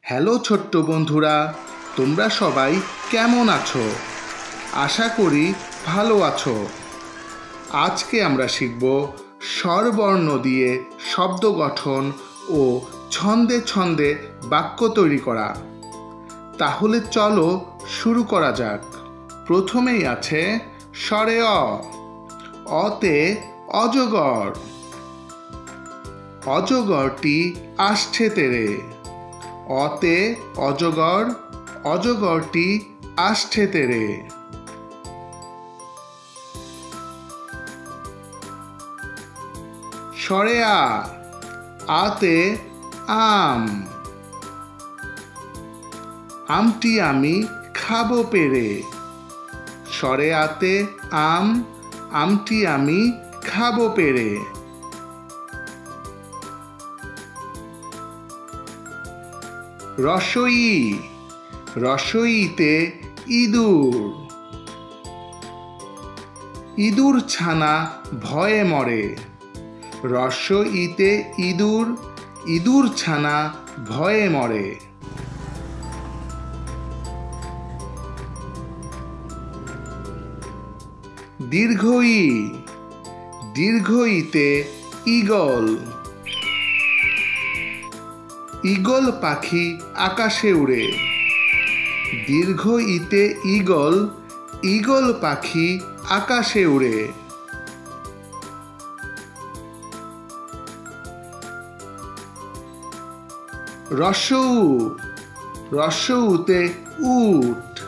Hello ছোট্ট বন্ধুরা, তোমরা সবাই কেমন আছো? আশা করি ভালো আছো। আজকে আমরা শিখব স্বরবর্ণ দিয়ে শব্দ গঠন ও ছন্দে ছন্দে বাক্য তৈরি করা। তাহলে চলো শুরু করা যাক। প্রথমেই আছে স্বরে অ। অতে অজগর। অজগরটি আসছে তেরে। অতে অজগর, অজগরটি আসছে তেরে। স্বরে আ। আতে আম। আমটি আমি খাবো পেরে। স্বরে আতে আম, আমটি আমি খাবো পেরে। রসই। রসইতে ইঁদুর। ইঁদুর ছানা ভয়ে মরে। রসইতে ইঁদুর, ইঁদুর ছানা ভয়ে মরে। দীর্ঘই। দীর্ঘইতে ঈগল। ঈগল পাখি আকাশে উড়ে। দীর্ঘ ইতে ঈগল, ঈগল পাখি আকাশে উড়ে। রস্যউ। রস্যউতে উট।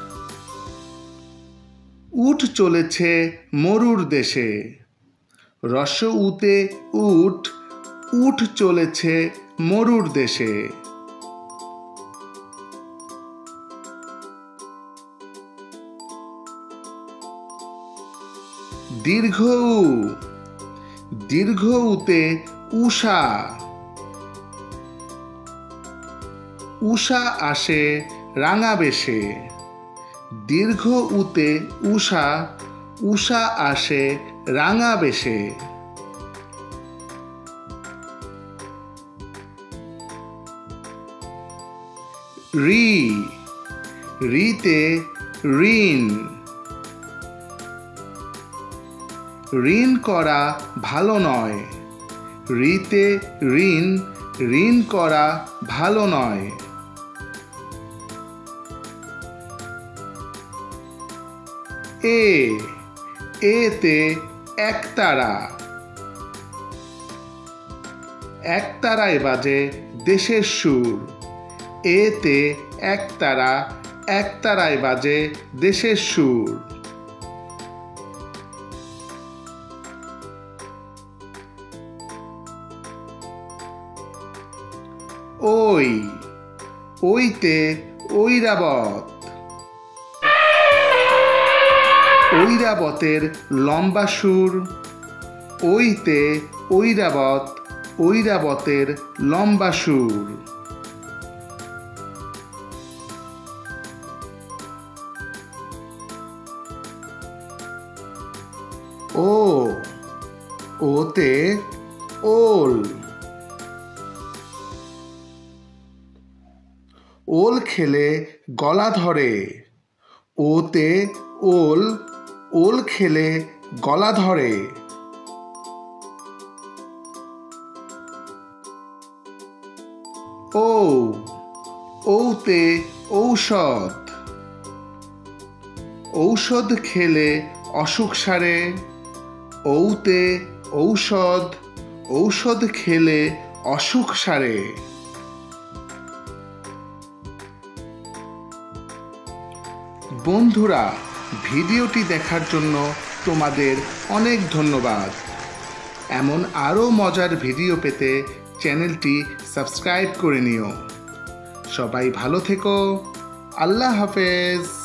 উট চলেছে মরুর দেশে। রস্যউতে উট, উট চলেছে মরুর দেশে। দীর্ঘউ। দীর্ঘউতে উষা। উষা আসে রাঙা বেশে। দীর্ঘ উতে উষা, উষা আসে রাঙা বেশে। রি। রিতে ঋণ। ঋণ করা ভালো নয়। রিতে ঋণ, ঋণ করা ভালো নয়। এ। এতে একতারা। একতারায় বাজে দেশের সুর। এতে একতারা, একতারায় বাজে দেশের সুর। ওই। ওইতে ঐরাবত। ঐরাবতের লম্বা সুর। ওইতে ঐরাবত, ঐরাবতের লম্বা সুর। ও। ওতে ওল। ওল খেলে গলা ধরে। ওতে ওল, ওল খেলে গলা ধরে। ও। ওতে ঔষধ। ঔষধ খেলে অসুখ সারে। ওতে ঔষধ, ঔষধ খেলে অসুখ সারে। বন্ধুরা, ভিডিওটি দেখার জন্য তোমাদের অনেক ধন্যবাদ। এমন আরও মজার ভিডিও পেতে চ্যানেলটি সাবস্ক্রাইব করে নিও। সবাই ভালো থেকো। আল্লাহ হাফেজ।